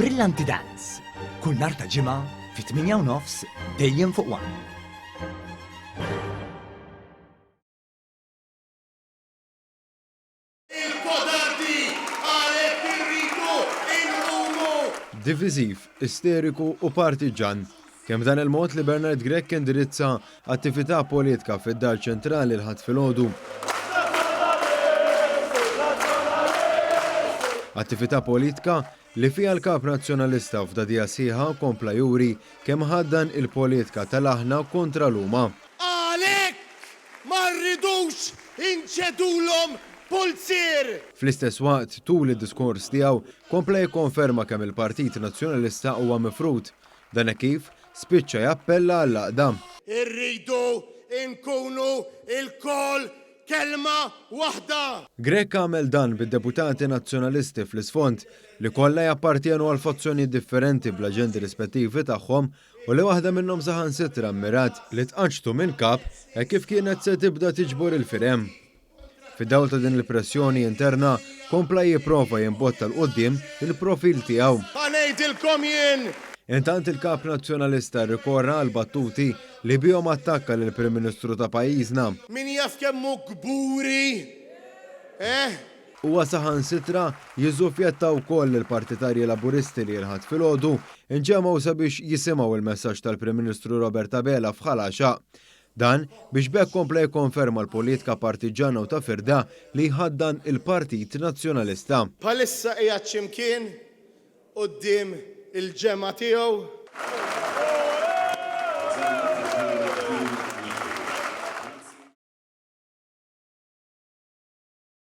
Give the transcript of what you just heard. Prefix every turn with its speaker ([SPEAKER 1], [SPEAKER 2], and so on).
[SPEAKER 1] Brillanti Dance. Kull nhar ta' ġimgħa fi 8:30 dejjem fuq One.
[SPEAKER 2] Diviżiv, isteriku u partiġan. Kemm dan il-mod li Bernard Grech indirizza attività politika fid-Dar Ċentrali l-ħadd filgħodu. Attività politika li fiha l-kap nazzjonalista f'dadija sieħa kompla juri kemm ħaddan il-politika tal-aħna kontra l-huma.
[SPEAKER 3] Għalhekk ma rridux inċedulhom pulsier!
[SPEAKER 2] Fl-istess waqt tul id-diskors tiegħu kompla jikkonferma kemm il-Partit Nazzjonalista huwa mifrud. Dan kif spiċċa jappella għall-għaqda.
[SPEAKER 3] Irridu nkunu il-kol kelma waħda!
[SPEAKER 2] Grech għamel dan bid-deputati nazzjonalisti fl-isfond li kollha jappartjenu għal fazzjoni differenti bl-aġendi rispettivi tagħhom u li waħda minnhom saħansitra mmirat li tqaċtu minn kap kif kienet se tibda tiġbor il-firem. Fid-dawl ta' din il-pressjoni interna kompla jipprova jimbotta l-qoddim il-profil tiegħu.
[SPEAKER 3] Ħanejdilkom jien!
[SPEAKER 2] Intant il-kap nazzjonalista rikorra għal battuti li bihom attakka lill-Prim Ministru ta' pajjiżna.
[SPEAKER 3] Min jaf kemmu kburi?
[SPEAKER 2] Huwa saħansitra jiżuffjetta wkoll il-partitarji Laburisti li l-ħadd filgħodu inġemgħu sabiex jisimgħu il-messaġġ tal-Prim Ministru Robert Abela f'ħalaxa. Dan biex bekk kompla jikkonferma l-politika partiġana u ta' firda li jħaddan il-Partit Nazzjonalista.
[SPEAKER 3] Bħalissa qiegħed x'imkien quddiem il-ġemma tiegħu